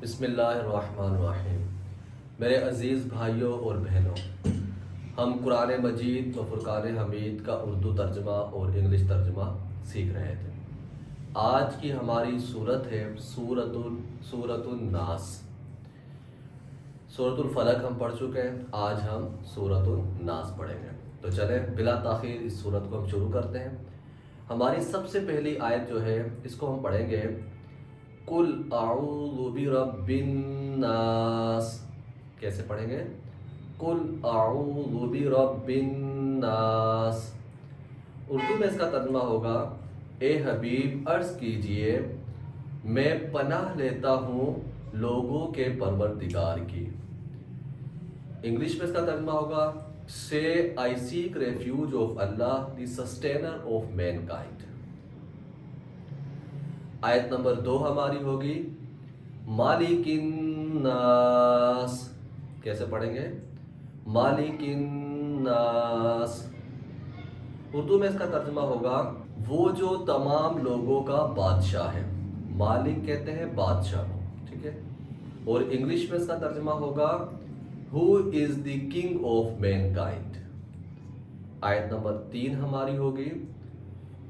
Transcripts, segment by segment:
بسم اللہ الرحمن الرحیم۔ میرے عزیز بھائیوں اور بہنوں، ہم قرآن مجید و فرقان حمید کا اردو ترجمہ اور انگلش ترجمہ سیکھ رہے تھے۔ آج کی ہماری صورت ہے سورۃ الناس۔ سورۃ الفلق ہم پڑھ چکے ہیں، آج ہم سورۃ الناس پڑھیں گے۔ تو چلیں بلا تاخیر اس سورت کو ہم شروع کرتے ہیں۔ ہماری سب سے پہلی آیت جو ہے اس کو ہم پڑھیں گے، قل اعوذ برب الناس۔ کیسے پڑھیں گے؟ قل اعوذ برب الناس۔ اردو میں اس کا ترجمہ ہوگا، اے حبیب عرض کیجئے میں پناہ لیتا ہوں لوگوں کے پروردگار کی۔ انگلش میں اس کا ترجمہ ہوگا، سے I seek refuge of Allah the sustainer of mankind. آیت نمبر 2 ہماری ہوگی، مالک الناس۔ کیسے پڑھیں گے؟ مالک الناس۔ اردو میں اس کا ترجمہ ہوگا، وہ جو تمام لوگوں کا بادشاہ ہے۔ مالک کہتے ہیں بادشاہ کو، ٹھیک ہے؟ اور انگلش میں اس کا ترجمہ ہوگا، who is the king of mankind۔ آیت نمبر 3 ہماری ہوگی،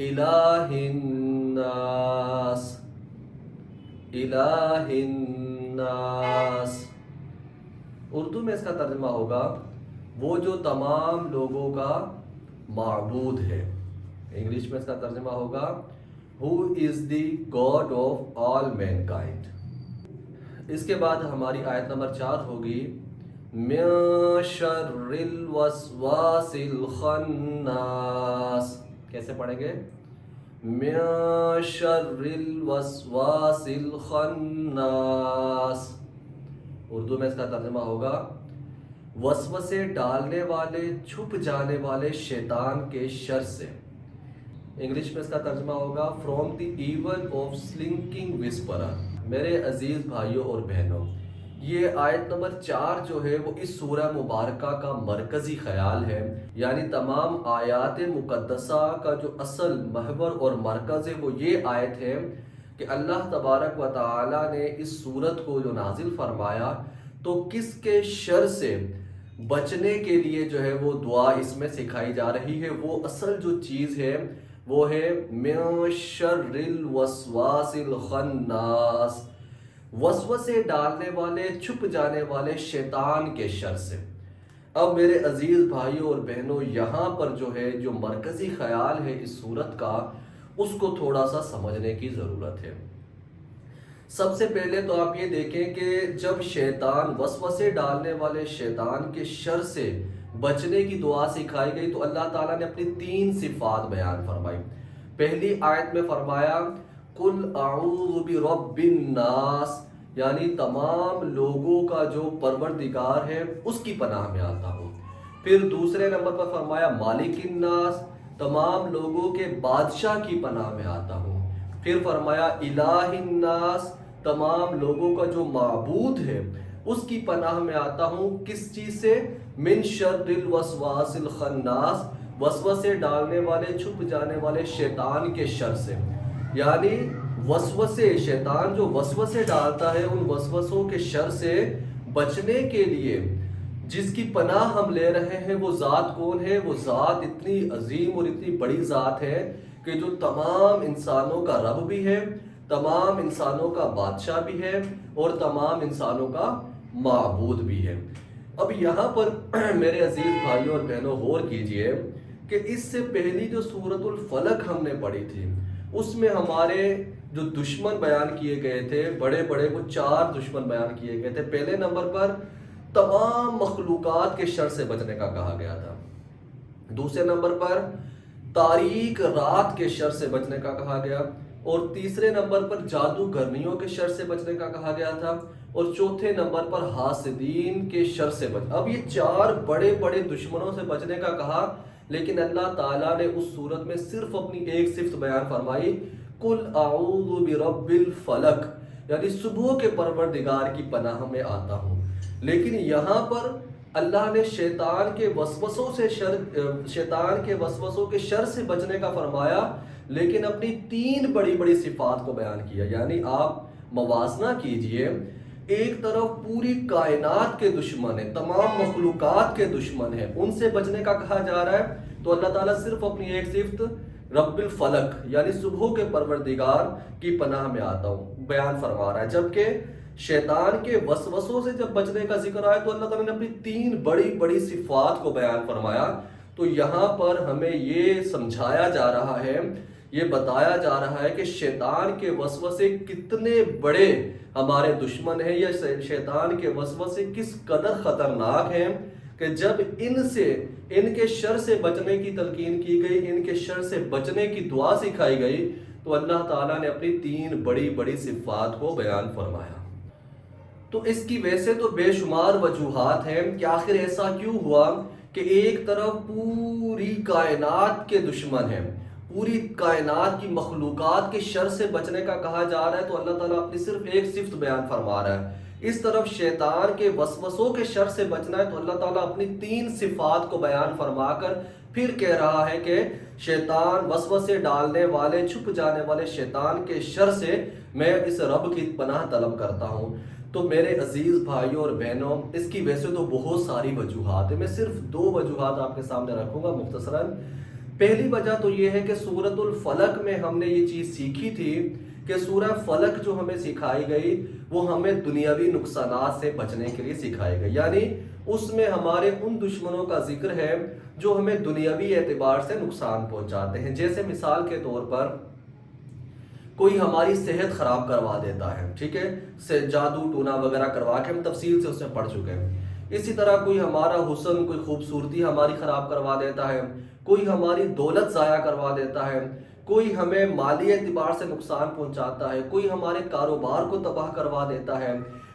الہ الناس۔ الہ الناس۔ اردو میں اس کا ترجمہ ہوگا، وہ جو تمام لوگوں کا معبود ہے۔ انگلش میں اس کا ترجمہ ہوگا، who is the God of all mankind۔ اس کے بعد ہماری آیت نمبر 4 ہوگی، من شر الوسواس الخناس۔ کیسے پڑھیں گے؟ من شر الوسواس الخناس۔ اردو میں اس کا ترجمہ ہوگا، وسوسے ڈالنے والے، چھپ جانے والے شیطان کے شر سے۔ انگلش میں اس کا ترجمہ ہوگا، فرام دی ایول آف سلنکنگ وسپرر۔ میرے عزیز بھائیوں اور بہنوں، یہ آیت نمبر 4 جو ہے وہ اس سورہ مبارکہ کا مرکزی خیال ہے، یعنی تمام آیات مقدسہ کا جو اصل محور اور مرکز ہے وہ یہ آیت ہے کہ اللہ تبارک و تعالی نے اس سورت کو جو نازل فرمایا تو کس کے شر سے بچنے کے لیے جو ہے وہ دعا اس میں سکھائی جا رہی ہے۔ وہ اصل جو چیز ہے وہ ہے من شر الوسواس الخناس، وسوسے ڈالنے والے، چھپ جانے والے شیطان کے شر سے۔ اب میرے عزیز بھائیوں اور بہنوں، یہاں پر جو ہے جو مرکزی خیال ہے اس سورت کا، اس کو تھوڑا سا سمجھنے کی ضرورت ہے۔ سب سے پہلے تو آپ یہ دیکھیں کہ جب شیطان، وسوسے ڈالنے والے شیطان کے شر سے بچنے کی دعا سکھائی گئی تو اللہ تعالیٰ نے اپنی 3 صفات بیان فرمائی۔ پہلی آیت میں فرمایا، قل اعوذ برب الناس، یعنی تمام لوگوں کا جو پروردگار ہے اس کی پناہ میں آتا ہوں۔ پھر دوسرے نمبر پر فرمایا، مالک الناس، تمام لوگوں کے بادشاہ کی پناہ میں آتا ہوں۔ پھر فرمایا، الہ الناس، تمام لوگوں کا جو معبود ہے اس کی پناہ میں آتا ہوں۔ کس چیز سے؟ من شر الوسواس الخناس، وسوسے ڈالنے والے، چھپ جانے والے شیطان کے شر سے۔ یعنی وسوسے، شیطان جو وسوسے ڈالتا ہے، ان وسوسوں کے شر سے بچنے کے لیے جس کی پناہ ہم لے رہے ہیں وہ ذات کون ہے؟ وہ ذات اتنی عظیم اور اتنی بڑی ذات ہے کہ جو تمام انسانوں کا رب بھی ہے، تمام انسانوں کا بادشاہ بھی ہے اور تمام انسانوں کا معبود بھی ہے۔ اب یہاں پر میرے عزیز بھائیوں اور بہنوں غور کیجئے کہ اس سے پہلی جو سورۃ الفلق ہم نے پڑھی تھی اس میں ہمارے جو دشمن بیان کیے گئے تھے، بڑے بڑے وہ 4 دشمن بیان کیے گئے تھے۔ پہلے نمبر پر تمام مخلوقات کے شر سے بچنے کا کہا گیا تھا۔ دوسرے نمبر پر تاریک رات کے شر سے بچنے کا کہا گیا، اور تیسرے نمبر پر جادوگرنیوں کے شر سے بچنے کا کہا گیا تھا، اور چوتھے نمبر پر حاسدین کے شر سے اب یہ 4 بڑے بڑے دشمنوں سے بچنے کا کہا، لیکن اللہ تعالیٰ نے اس صورت میں صرف اپنی ایک صفت بیان فرمائی، قل اعوذ برب الفلق، یعنی صبح کے پروردگار کی پناہ میں آتا ہوں۔ لیکن یہاں پر اللہ نے شیطان کے وسوسوں کے شر سے بچنے کا فرمایا، لیکن اپنی 3 بڑی بڑی صفات کو بیان کیا۔ یعنی آپ موازنہ کیجئے ایک طرف پوری کائنات کے دشمن ہیں، تمام مخلوقات کے دشمن ہیں، ان سے بچنے کا کہا جا رہا ہے، تو اللہ تعالیٰ صرف اپنی ایک صفت رب الفلق یعنی صبح کے پروردگار کی پناہ میں آتا ہوں بیان فرما رہا ہے۔ جبکہ شیطان کے وسوسوں سے جب بچنے کا ذکر آیا تو اللہ تعالیٰ نے اپنی 3 بڑی بڑی صفات کو بیان فرمایا۔ تو یہاں پر ہمیں یہ سمجھایا جا رہا ہے، یہ بتایا جا رہا ہے کہ شیطان کے وسوسے کتنے بڑے ہمارے دشمن ہیں، یا شیطان کے وسوسے کس قدر خطرناک ہیں کہ جب ان کے شر سے بچنے کی تلقین کی گئی، ان کے شر سے بچنے کی دعا سکھائی گئی، تو اللہ تعالیٰ نے اپنی 3 بڑی بڑی صفات کو بیان فرمایا۔ تو اس کی ویسے تو بے شمار وجوہات ہیں کہ آخر ایسا کیوں ہوا کہ ایک طرف پوری کائنات کے دشمن ہیں، پوری کائنات کی مخلوقات کے شر سے بچنے کا کہا جا رہا ہے، تو اللہ تعالیٰ اپنی صرف ایک صفت بیان فرما رہا ہے۔ اس طرف شیطان کے وسوسوں کے شر سے بچنا ہے، تو اللہ تعالیٰ اپنی 3 صفات کو بیان فرما کر پھر کہہ رہا ہے کہ شیطان وسوسے ڈالنے والے، چھپ جانے والے شیطان کے شر سے میں اس رب کی پناہ طلب کرتا ہوں۔ تو میرے عزیز بھائیوں اور بہنوں، اس کی ویسے تو بہت ساری وجوہات ہیں، میں صرف 2 وجوہات آپ کے سامنے رکھوں گا مختصراً۔ پہلی وجہ تو یہ ہے کہ سورۃ الفلق میں ہم نے یہ چیز سیکھی تھی کہ سورہ فلق جو ہمیں سکھائی گئی وہ ہمیں دنیاوی نقصانات سے بچنے کے لیے سکھائی گئی، یعنی اس میں ہمارے ان دشمنوں کا ذکر ہے جو ہمیں دنیاوی اعتبار سے نقصان پہنچاتے ہیں۔ جیسے مثال کے طور پر کوئی ہماری صحت خراب کروا دیتا ہے، ٹھیک ہے، جادو ٹونا وغیرہ کروا کے ہم تفصیل سے اس میں پڑھ چکے ہیں۔ اسی طرح کوئی ہمارا حسن، کوئی خوبصورتی ہماری خراب کروا دیتا ہے، کوئی ہماری دولت ضائع کروا دیتا ہے، کوئی ہمیں مالی اعتبار سے نقصان پہنچاتا ہے، کوئی ہمارے کاروبار کو تباہ کروا دیتا ہے،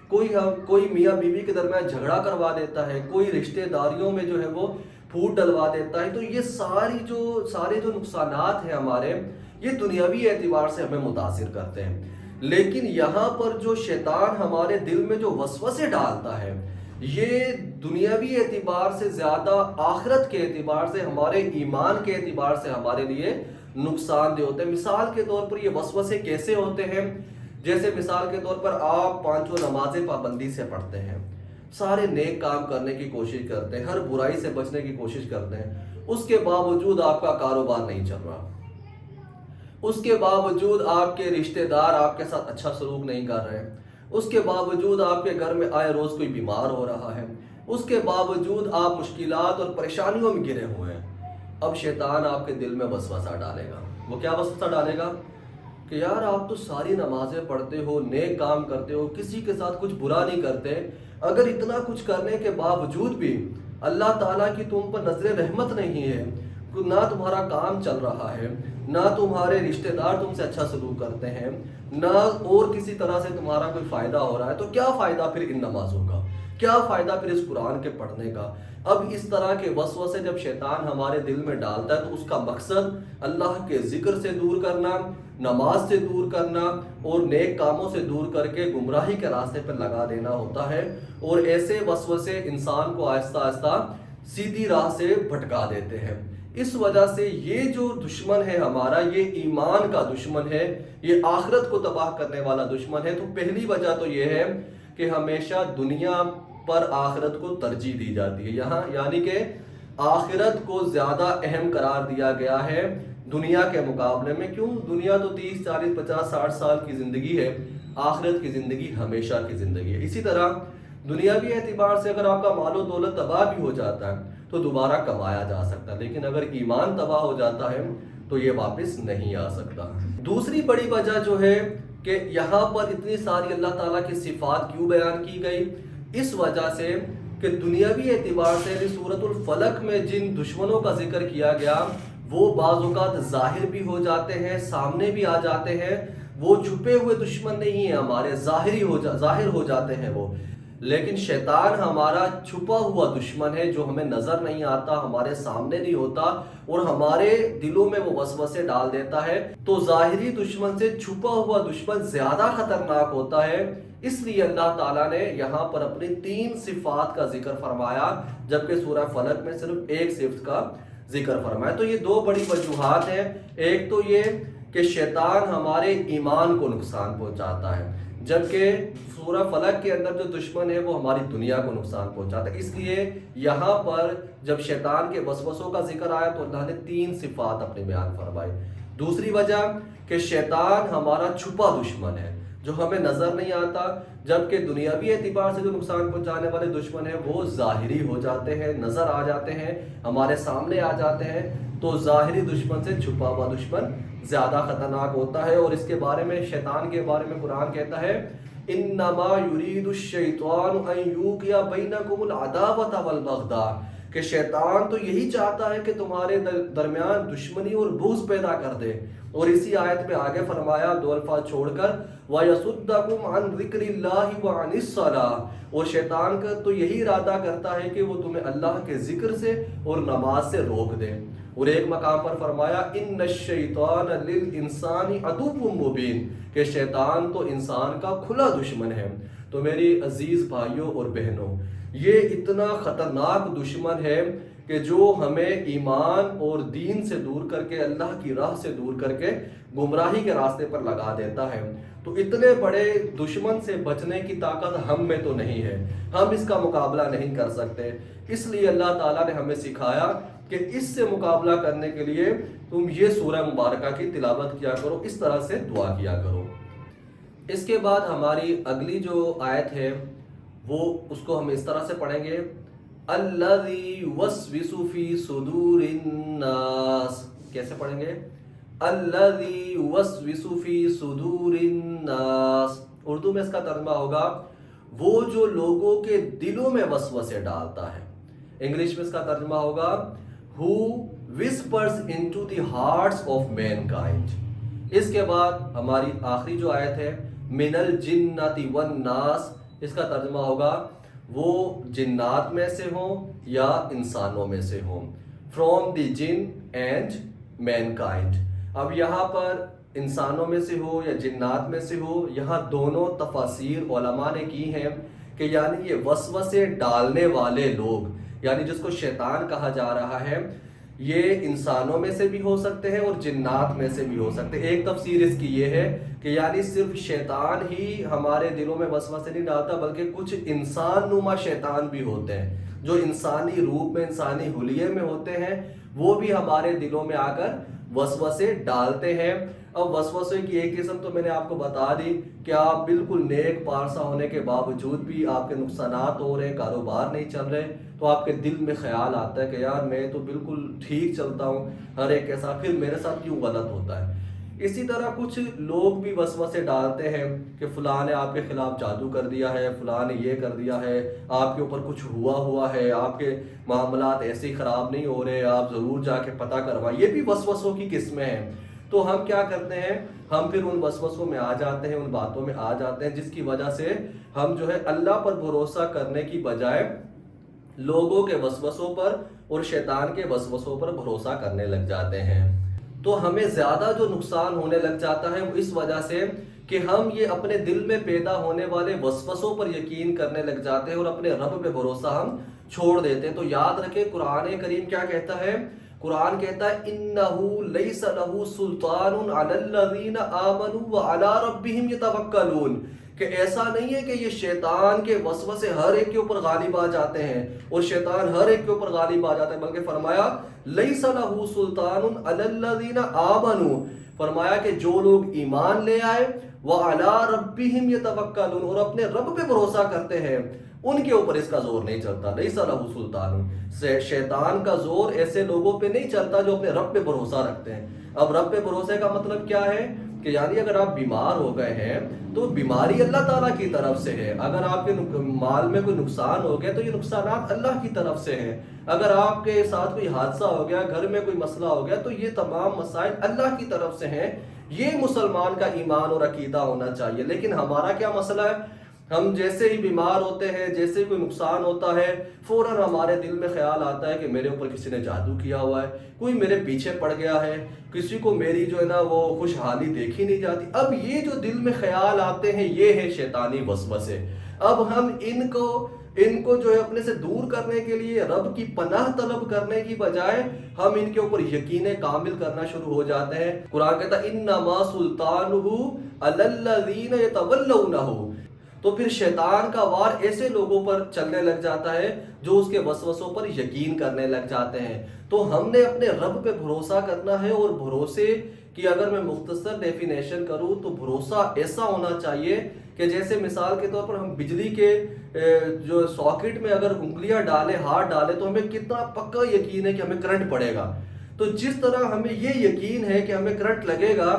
کوئی میاں بیوی کے درمیان جھگڑا کروا دیتا ہے، کوئی رشتہ داریوں میں جو ہے وہ پھوٹ ڈلوا دیتا ہے۔ تو یہ سارے جو نقصانات ہیں ہمارے، یہ دنیاوی اعتبار سے ہمیں متاثر کرتے ہیں۔ لیکن یہاں پر جو شیطان ہمارے دل میں جو وسوسے ڈالتا ہے، یہ دنیاوی اعتبار سے زیادہ آخرت کے اعتبار سے، ہمارے ایمان کے اعتبار سے ہمارے لیے نقصان دہ ہوتے ہیں۔ مثال کے طور پر یہ وسوسے کیسے ہوتے ہیں؟ جیسے مثال کے طور پر آپ 5 نمازیں پابندی سے پڑھتے ہیں، سارے نیک کام کرنے کی کوشش کرتے ہیں، ہر برائی سے بچنے کی کوشش کرتے ہیں، اس کے باوجود آپ کا کاروبار نہیں چل رہا، اس کے باوجود آپ کے رشتہ دار آپ کے ساتھ اچھا سلوک نہیں کر رہے ہیں، اس کے باوجود آپ کے گھر میں آئے روز کوئی بیمار ہو رہا ہے، اس کے باوجود آپ مشکلات اور پریشانیوں میں گھرے ہوئے ہیں۔ اب شیطان آپ کے دل میں وسوسہ ڈالے گا۔ وہ کیا وسوسہ ڈالے گا؟ کہ یار آپ تو ساری نمازیں پڑھتے ہو، نیک کام کرتے ہو، کسی کے ساتھ کچھ برا نہیں کرتے، اگر اتنا کچھ کرنے کے باوجود بھی اللہ تعالیٰ کی تم پر نظر رحمت نہیں ہے، نہ تمہارا کام چل رہا ہے، نہ تمہارے رشتہ دار تم سے اچھا سلوک کرتے ہیں، نہ اور کسی طرح سے تمہارا کوئی فائدہ ہو رہا ہے، تو کیا فائدہ پھر ان نمازوں کا؟ کیا فائدہ پھر اس قرآن کے پڑھنے کا؟ اب اس طرح کے وسوسے جب شیطان ہمارے دل میں ڈالتا ہے تو اس کا مقصد اللہ کے ذکر سے دور کرنا، نماز سے دور کرنا اور نیک کاموں سے دور کر کے گمراہی کے راستے پر لگا دینا ہوتا ہے۔ اور ایسے وسوسے انسان کو آہستہ آہستہ سیدھی راہ سے بھٹکا دیتے ہیں۔ اس وجہ سے یہ جو دشمن ہے ہمارا، یہ ایمان کا دشمن ہے، یہ آخرت کو تباہ کرنے والا دشمن ہے۔ تو پہلی وجہ تو یہ ہے کہ ہمیشہ دنیا پر آخرت کو ترجیح دی جاتی ہے، یہاں یعنی کہ آخرت کو زیادہ اہم قرار دیا گیا ہے دنیا کے مقابلے میں۔ کیوں؟ دنیا تو 30 40 50 60 سال کی زندگی ہے، آخرت کی زندگی ہمیشہ کی زندگی ہے۔ اسی طرح دنیاوی اعتبار سے اگر آپ کا مال و دولت تباہ بھی ہو جاتا ہے تو دوبارہ کمایا جا سکتا ہے، لیکن اگر ایمان تباہ ہو جاتا ہے تو یہ واپس نہیں آ سکتا۔ دوسری بڑی وجہ جو ہے کہ یہاں پر اتنی ساری اللہ تعالیٰ کی صفات کیوں بیان کی گئی؟ اس وجہ سے کہ دنیاوی اعتبار سے سورۃ الفلق میں جن دشمنوں کا ذکر کیا گیا وہ بعض اوقات ظاہر بھی ہو جاتے ہیں، سامنے بھی آ جاتے ہیں، وہ چھپے ہوئے دشمن نہیں ہیں، ہمارے ظاہر ہو جاتے ہیں وہ۔ لیکن شیطان ہمارا چھپا ہوا دشمن ہے جو ہمیں نظر نہیں آتا، ہمارے سامنے نہیں ہوتا اور ہمارے دلوں میں وہ وسوسے ڈال دیتا ہے۔ تو ظاہری دشمن سے چھپا ہوا دشمن زیادہ خطرناک ہوتا ہے، اس لیے اللہ تعالیٰ نے یہاں پر اپنی 3 صفات کا ذکر فرمایا، جبکہ سورہ فلق میں صرف ایک صفت کا ذکر فرمایا۔ تو یہ 2 بڑی وجوہات ہیں۔ ایک تو یہ کہ شیطان ہمارے ایمان کو نقصان پہنچاتا ہے، جبکہ سورہ فلق کے اندر جو دشمن ہے وہ ہماری دنیا کو نقصان پہنچاتا ہے. اس لیے یہاں پر جب شیطان کے وسوسوں کا ذکر آیا تو اللہ نے 3 صفات اپنے بیان فرمائی. دوسری وجہ کہ شیطان ہمارا چھپا دشمن ہے جو ہمیں نظر نہیں آتا، جبکہ دنیاوی اعتبار سے جو نقصان پہنچانے والے دشمن ہیں وہ ظاہری ہو جاتے ہیں، نظر آ جاتے ہیں، ہمارے سامنے آ جاتے ہیں. تو ظاہری دشمن سے چھپا ہوا دشمن زیادہ خطرناک ہوتا ہے. اور اس کے بارے میں، شیطان کے بارے میں قرآن کہتا ہے انما یرید الشیطان ان یوقع بینکم العداوۃ والبغضاء، کہ شیطان تو یہی چاہتا ہے کہ تمہارے درمیان دشمنی اور بغض پیدا کر دے. اور اسی آیت میں آگے فرمایا 2 الفاظ چھوڑ کر وَيَصُدَّكُمْ عَنْ ذِكْرِ اللَّهِ وَعَنِ الصَّلَاةِ، اور شیطان کا تو یہی ارادہ کرتا ہے کہ وہ تمہیں اللہ کے ذکر سے اور نماز سے روک دے. اور ایک مقام پر فرمایا ان الشیطان للانسان عدو مبین، کہ شیطان تو انسان کا کھلا دشمن ہے. تو میری عزیز بھائیوں اور بہنوں، یہ اتنا خطرناک دشمن ہے کہ جو ہمیں ایمان اور دین سے دور کر کے، اللہ کی راہ سے دور کر کے گمراہی کے راستے پر لگا دیتا ہے. تو اتنے بڑے دشمن سے بچنے کی طاقت ہم میں تو نہیں ہے، ہم اس کا مقابلہ نہیں کر سکتے. اس لیے اللہ تعالیٰ نے ہمیں سکھایا کہ اس سے مقابلہ کرنے کے لیے تم یہ سورہ مبارکہ کی تلاوت کیا کرو، اس طرح سے دعا کیا کرو. اس کے بعد ہماری اگلی جو آیت ہے وہ اس کو ہم اس طرح سے پڑھیں گے الذی یوسوس فی صدور الناس. کیسے پڑھیں گے؟ الذی یوسوس فی صدور الناس. اردو میں اس کا ترجمہ ہوگا وہ جو لوگوں کے دلوں میں وسوسے ڈالتا ہے. انگلش میں اس کا ترجمہ ہوگا who whispers into the hearts of mankind. اس کے بعد ہماری آخری جو آیت ہے من الجنۃ والناس، اس کا ترجمہ ہوگا وہ جنات میں سے ہوں یا انسانوں میں سے ہوں. from the jinn and mankind. اب یہاں پر انسانوں میں سے ہو یا جنات میں سے ہو، یہاں دونوں تفاسیر علماء نے کی ہیں کہ یعنی یہ وسوسے ڈالنے والے لوگ، یعنی جس کو شیطان کہا جا رہا ہے، یہ انسانوں میں سے بھی ہو سکتے ہیں اور جنات میں سے بھی ہو سکتے ہیں. ایک تفسیر اس کی یہ ہے کہ یعنی صرف شیطان ہی ہمارے دلوں میں وسوسے نہیں ڈالتا، بلکہ کچھ انسان نما شیطان بھی ہوتے ہیں جو انسانی روپ میں، انسانی حلیے میں ہوتے ہیں، وہ بھی ہمارے دلوں میں آ کر وسوسے ڈالتے ہیں. اب وسوسے کی ایک قسم تو میں نے آپ کو بتا دی کہ آپ بالکل نیک پارسا ہونے کے باوجود بھی آپ کے نقصانات ہو رہے ہیں، کاروبار نہیں چل رہے، تو آپ کے دل میں خیال آتا ہے کہ یار میں تو بالکل ٹھیک چلتا ہوں ہر ایک کے ساتھ، پھر میرے ساتھ کیوں غلط ہوتا ہے. اسی طرح کچھ لوگ بھی وسوسے ڈالتے ہیں کہ فلاں نے آپ کے خلاف جادو کر دیا ہے، فلاں نے یہ کر دیا ہے، آپ کے اوپر کچھ ہوا ہے، آپ کے معاملات ایسے ہی خراب نہیں ہو رہے، آپ ضرور جا کے پتہ کروائیں. یہ بھی وسوسوں کی قسمیں ہیں. تو ہم کیا کرتے ہیں، ہم پھر ان وسوسوں میں آ جاتے ہیں، ان باتوں میں آ جاتے ہیں، جس کی وجہ سے ہم جو ہے اللہ پر بھروسہ کرنے کی بجائے لوگوں کے وسوسوں پر اور شیطان کے وسوسوں پر بھروسہ کرنے لگ جاتے ہیں. تو ہمیں زیادہ جو نقصان ہونے لگ جاتا ہے وہ اس وجہ سے کہ ہم یہ اپنے دل میں پیدا ہونے والے وسوسوں پر یقین کرنے لگ جاتے ہیں اور اپنے رب پہ بھروسہ ہم چھوڑ دیتے ہیں. تو یاد رکھیں قرآن کریم کیا کہتا ہے؟ قرآن کہتا ہے اِنَّهُ لَيْسَ لَهُ سُلْطَانٌ عَلَى الَّذِينَ آمَنُوا وَعَلَىٰ رَبِّهِمْ يَتَوَكَّلُونَ، کہ ایسا نہیں ہے کہ یہ شیطان کے وسوسے ہر ایک کے اوپر غالب آ جاتے ہیں اور شیطان ہر ایک کے اوپر غالب آ جاتا ہے، بلکہ فرمایا لَيْسَ لَهُ سُلْطَانٌ عَلَى الَّذِينَ آمَنُوا، فرمایا کہ جو لوگ ایمان لے آئے وَعَلَىٰ رَبِّهِمْ يَتَوَكَّلُونَ، اور اپنے رب پہ بھروسہ کرتے ہیں، ان کے اوپر اس کا زور نہیں چلتا. لَيْسَ لَهُ سُلْطَانٌ، شیطان کا زور ایسے لوگوں پہ نہیں چلتا جو اپنے رب پہ بھروسہ رکھتے ہیں. اب رب پہ بھروسے کا مطلب کیا ہے کہ یعنی اگر آپ بیمار ہو گئے ہیں تو بیماری اللہ تعالیٰ کی طرف سے ہے. اگر آپ کے مال میں کوئی نقصان ہو گیا تو یہ نقصانات اللہ کی طرف سے ہیں. اگر آپ کے ساتھ کوئی حادثہ ہو گیا، گھر میں کوئی مسئلہ ہو گیا، تو یہ تمام مسائل اللہ کی طرف سے ہیں. یہ مسلمان کا ایمان اور عقیدہ ہونا چاہیے. لیکن ہمارا کیا مسئلہ ہے؟ ہم جیسے ہی بیمار ہوتے ہیں، جیسے ہی کوئی نقصان ہوتا ہے، فوراً ہمارے دل میں خیال آتا ہے کہ میرے اوپر کسی نے جادو کیا ہوا ہے، کوئی میرے پیچھے پڑ گیا ہے، کسی کو میری جو ہے نا وہ خوشحالی دیکھی نہیں جاتی. اب یہ جو دل میں خیال آتے ہیں یہ ہے شیطانی وسوسے. اب ہم ان کو جو ہے اپنے سے دور کرنے کے لیے رب کی پناہ طلب کرنے کی بجائے ہم ان کے اوپر یقین کامل کرنا شروع ہو جاتے ہیں۔ قرآن کہتا ہے انما سلطانہ علی الذین یتولونہ، تو پھر شیطان کا وار ایسے لوگوں پر چلنے لگ جاتا ہے جو اس کے وسوسوں پر یقین کرنے لگ جاتے ہیں۔ تو ہم نے اپنے رب پہ بھروسہ کرنا ہے، اور بھروسے کی اگر میں مختصر ڈیفینیشن کروں تو بھروسہ ایسا ہونا چاہیے کہ جیسے مثال کے طور پر ہم بجلی کے جو ساکٹ میں اگر انگلیاں ڈالیں، ہاتھ ڈالیں، تو ہمیں کتنا پکا یقین ہے کہ ہمیں کرنٹ پڑے گا۔ تو جس طرح ہمیں یہ یقین ہے کہ ہمیں کرنٹ لگے گا،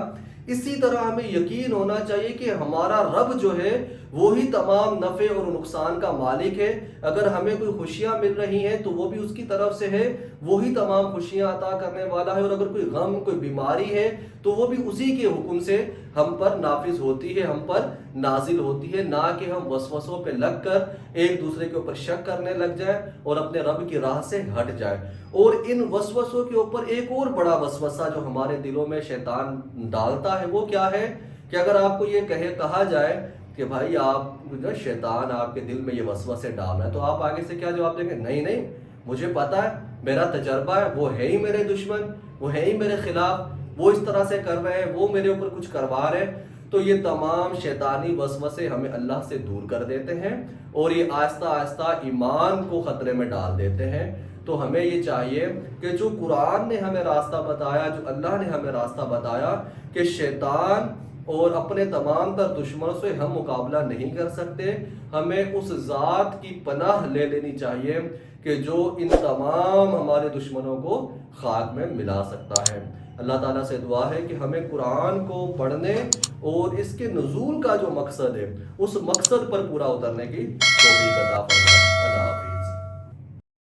اسی طرح ہمیں یقین ہونا چاہیے کہ ہمارا رب جو ہے وہی تمام نفع اور نقصان کا مالک ہے۔ اگر ہمیں کوئی خوشیاں مل رہی ہیں تو وہ بھی اس کی طرف سے ہے، وہی تمام خوشیاں عطا کرنے والا ہے، اور اگر کوئی غم، کوئی بیماری ہے تو وہ بھی اسی کے حکم سے ہم پر نافذ ہوتی ہے، ہم پر نازل ہوتی ہے، نہ کہ ہم وسوسوں پہ لگ کر ایک دوسرے کے اوپر شک کرنے لگ جائیں اور اپنے رب کی راہ سے ہٹ جائیں۔ اور ان وسوسوں کے اوپر ایک اور بڑا وسوسہ جو ہمارے دلوں میں شیطان ڈالتا ہے وہ کیا ہے کہ اگر آپ کو یہ کہا جائے کہ بھائی آپ شیطان آپ کے دل میں یہ وسوسے ڈال رہا ہے، تو آپ آگے سے کیا جواب دیں گے؟ نہیں، مجھے پتا ہے، میرا تجربہ ہے، وہ ہے ہی میرے دشمن، وہ ہے ہی میرے خلاف، وہ اس طرح سے کر رہے ہیں، وہ میرے اوپر کچھ کروا رہے ہیں۔ تو یہ تمام شیطانی وسوسے ہمیں اللہ سے دور کر دیتے ہیں، اور یہ آہستہ آہستہ ایمان کو خطرے میں ڈال دیتے ہیں۔ تو ہمیں یہ چاہیے کہ جو قرآن نے ہمیں راستہ بتایا، جو اللہ نے ہمیں راستہ بتایا کہ شیطان اور اپنے تمام تر دشمنوں سے ہم مقابلہ نہیں کر سکتے، ہمیں اس ذات کی پناہ لے لینی چاہیے کہ جو ان تمام ہمارے دشمنوں کو خاک میں ملا سکتا ہے۔ اللہ تعالیٰ سے دعا ہے کہ ہمیں قرآن کو پڑھنے اور اس کے نزول کا جو مقصد ہے اس مقصد پر پورا اترنے کی توفیق عطا فرمائے۔ اللہ حافظ۔